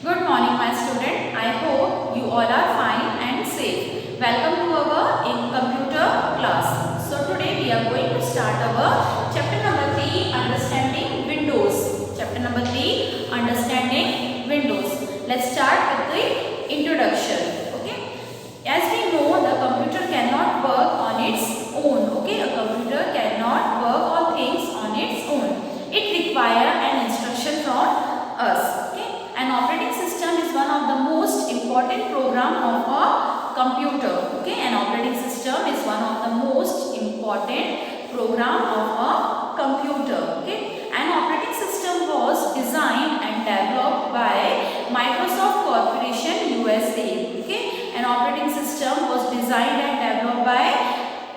Good morning, my student. I hope you all are fine and safe. Welcome to our computer class. So today we are going to start our chapter number 3, Understanding Windows. Chapter number 3, Understanding Windows. Let's start with the introduction. Okay. As we know, the computer cannot work on its own. Okay. A computer cannot work on things on its own. It requires an instruction from us. An operating system is one of the most important program of a computer. Okay, an operating system is one of the most important program of a computer. Okay, an operating system was designed and developed by Microsoft Corporation USA. Okay, an operating system was designed and developed by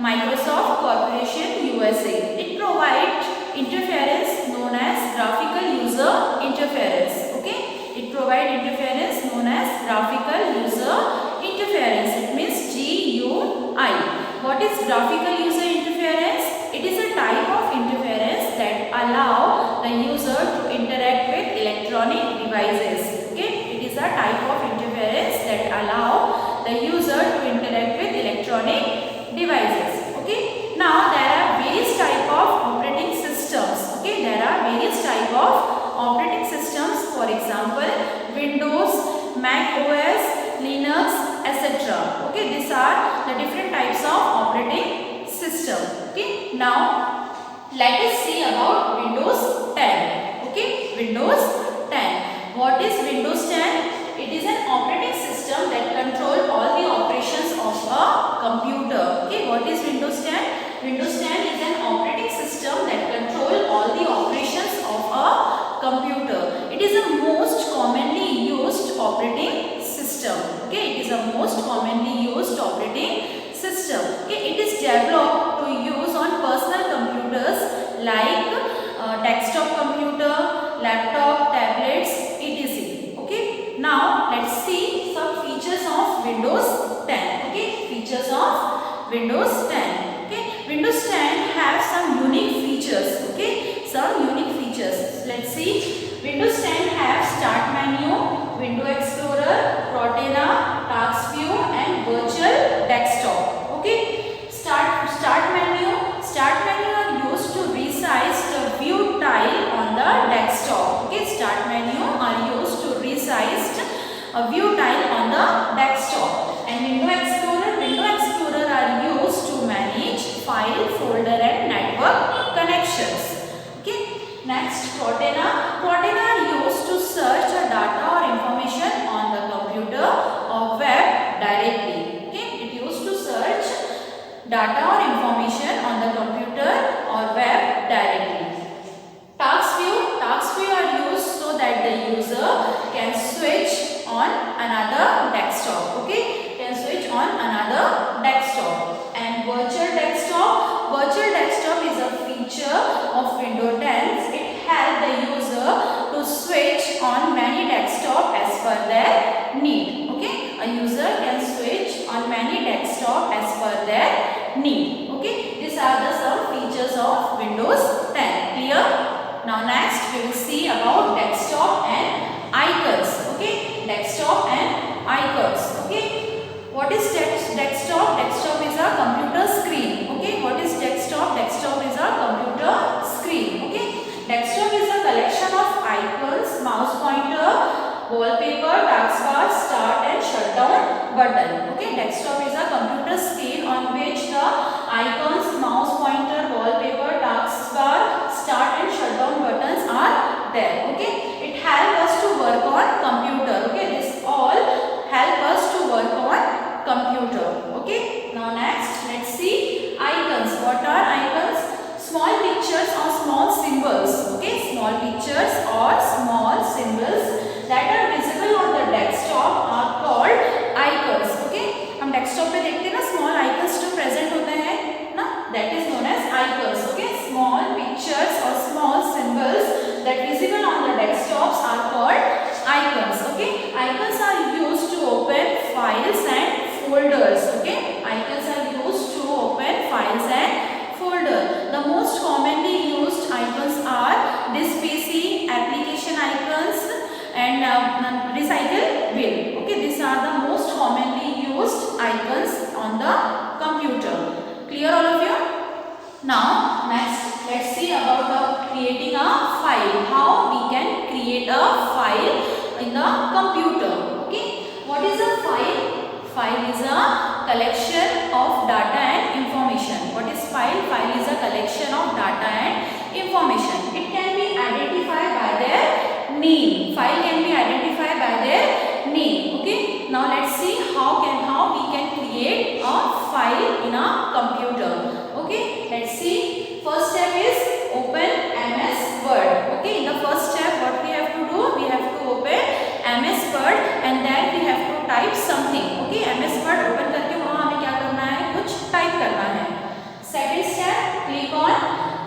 Microsoft Corporation USA. It provides interference known as graphical user interference. Okay. It provides interference known as graphical user interference. It means GUI. What is graphical user interference? It is a type of interference that allow the user to interact with electronic devices. Okay, it is a type of interference that allow the user to interact with electronic devices. Okay, now there are various type of operating systems. Okay, there are various type of operating systems, for example Windows, Mac OS, Linux, etc. Okay, these are the different types of operating system. Okay, now let us see about Windows 10. Okay, Windows 10. What is Windows 10? It is an operating system that controls all the operations of a computer. Okay, what is Windows 10? Windows 10 is an operating system that controls all the operations of a computer. It is the most commonly used operating system. Okay, it is the most commonly used operating system. Okay, it is developed to use on personal computers like desktop computer, laptop, tablets, etc. Okay, now let's see some features of Windows 10. Okay, features of Windows 10. Okay, Windows 10 has some unique features. Okay, some unique features. Let's see. Windows 10 have Start menu, Window Explorer, Cortana, Task View, and Virtual Desktop. Okay. Start menu. Start menu are used to resize the view tile on the desktop. Okay. Start menu are used to resize a view tile on the desktop. And Window Explorer are used to manage file, folder, and network connections. Okay. Next, Cortana. Cortana are used to search the data or information on the computer or web directly. Okay. It used to search data or information on the computer or web directly. Task view are used so that the user can switch on another desktop. Okay. Can switch on another desktop. And virtual desktop is a feature of Windows 10. It helps the user to switch on many desktops as per their need. Okay, a user can switch on many desktops as per their need. Okay, these are the some features of Windows 10. Clear? Now next we will see about desktop and icons. Okay, desktop and icons. Okay. What is desktop? Desktop is a computer screen. Okay. What is desktop? Desktop is a computer screen. Okay. Desktop is a collection of icons, mouse pointer, wallpaper, taskbar, start and shutdown button. Okay. Desktop is a computer screen on which the icons, mouse pointer, wallpaper, taskbar, start and shutdown buttons are there. Okay. It helps us to work on computer. Okay. This all help us to work on computer. Okay. Now next, let's see icons. What are icons? Small pictures or small symbols. Okay. Small pictures or small symbols that are visible on the desktop are called icons. Okay. हम desktop पे देखते हैं ना small icons जो present होते हैं ना, that is known as icons. Okay. Small pictures or small symbols that visible on the desktops are called icons. Okay. Icons are used to open files and folders. Okay. Icons are used to open files and folder. The most commonly used icons are this PC, application icons, and recycle collection of data and information. What is file? File is a collection of data and information. It can be identified by their name. File can be identified by their name. Okay. Now let's see how we can create a file in a computer. Okay. Let's see. First step is open MS Word. Okay. In the first step, what we have to do? We have to open MS Word and then we have to type something. Okay. MS Word open करके वहाँ हमें क्या करना है? कुछ type करना है. Second step, click on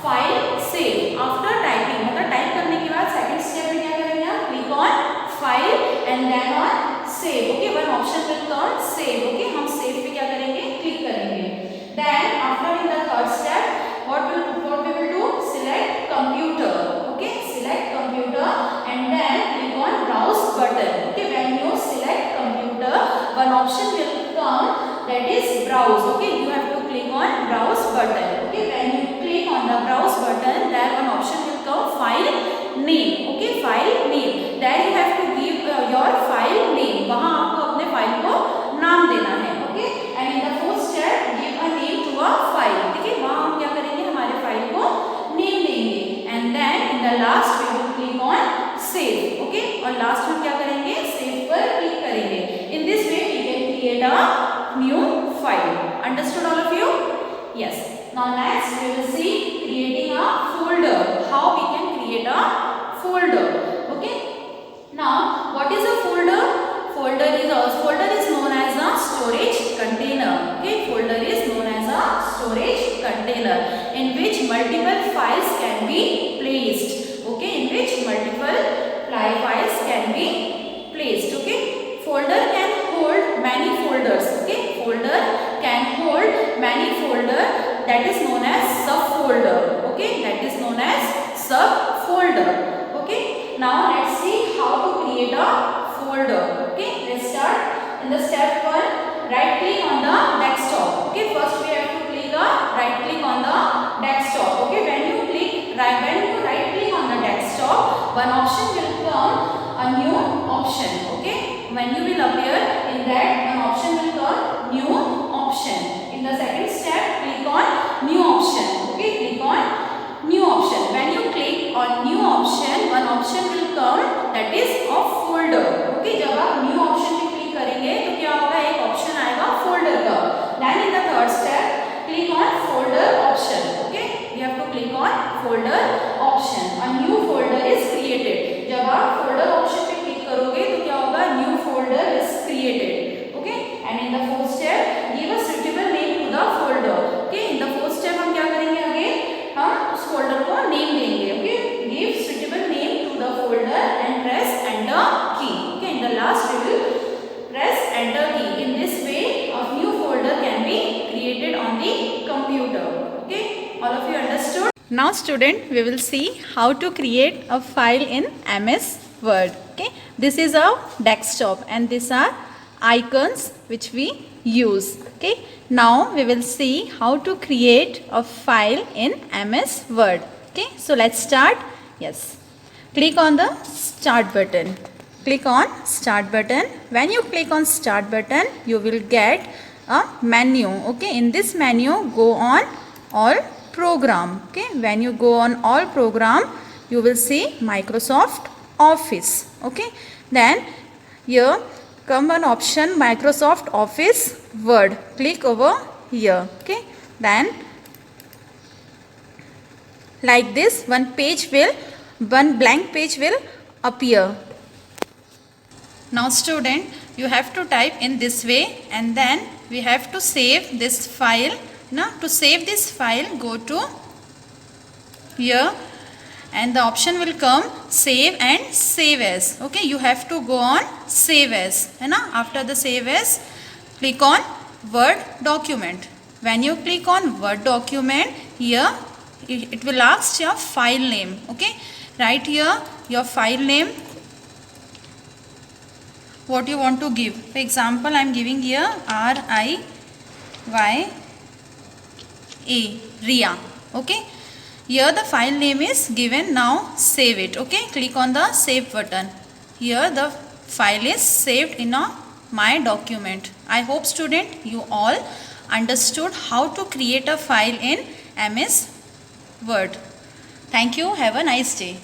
file save. After typing, मतलब टाइप करने के बाद second step में क्या करेंगे आप? Click on file and then on save. Okay. One option will come save. Okay. हम save पे क्या करेंगे? Click करेंगे. Then after in the third step, what we will do? Select computer. Okay. Select computer and then click on browse button. Okay. When you select computer, one option will come, that is browse. Okay. You have to click on browse button. Okay. When you click on the browse button, there one option will come file name. Okay. File name. There you have to give your file name. वहाँ आपको अपने file को नाम देना है. Okay. And in the fourth step, give a name to a file. ठीक है. वहाँ हम क्या करेंगे? हमारे फाइल को नेम देंगे. And then in the last we will click on save. Okay. और लास्ट में क्या करेंगे? सेव पर क्लिक करेंगे. In this way we can create a new file. Understood all of you? Yes. Now next we will see creating a folder. How we can create a folder. Okay. Now what is a folder? Folder is known as a storage container. Okay. Folder is known as a storage container in which multiple files can be placed. Okay. In which multiple files can be placed. Okay. Folder can hold many folders. Okay. Folder can hold many folders. That is known as subfolder. Okay. That is known as subfolder. Okay. Now let's see how to create a folder. Okay. Let's start. In the step 1, right click on the desktop. Okay. First we have to click right click on the desktop. Okay. When you right click on the desktop, one option will come, a new option. Okay. When you will appear in that, one option will come, new option. In the second step, click on new option. Okay. Click on new option. When you click on new option, one option will come, that is of folder. Okay. जब आप new option पे click करेंगे तो क्या होगा? एक option आएगा folder का. Then in the third step, click on folder option. Okay. You have to click on folder option. A new folder is created. जब आप folder option पे click करोगे तो क्या होगा? New folder is created. Okay. And in the fourth step, give a suitable name to the folder. Okay. In the fourth step हम क्या करेंगे? again हम उस folder को name देंगे. Okay. Give suitable name to the folder and press enter key. Okay. In the last we will press enter key. In this way, a new folder can be created on the computer. Okay. All of you understood? Now student, we will see how to create a file in MS Word. Okay. This is our desktop and these are icons which we use. Okay. Now we will see how to create a file in MS Word. Okay. So let's start. Yes. Click on the start button. Click on start button. When you click on start button, you will get a menu. Okay. In this menu, go on all program. Okay. When you go on all program, you will see Microsoft Office. Okay. Then here come an option Microsoft Office Word. Click over here. Okay. Then like this, one blank page will appear. Now student, you have to type in this way and then we have to save this file. Now to save this file, go to here and the option will come save and save as. Okay, you have to go on save as. And after the save as, click on Word document. When you click on Word document, here it will ask your file name. Okay, write here your file name, what you want to give. For example, I am giving here RIYA, RIA. Okay, here the file name is given. Now save it. Okay, click on the save button. Here the file is saved in a my document. I hope student you all understood how to create a file in MS Word. Thank you. Have a nice day.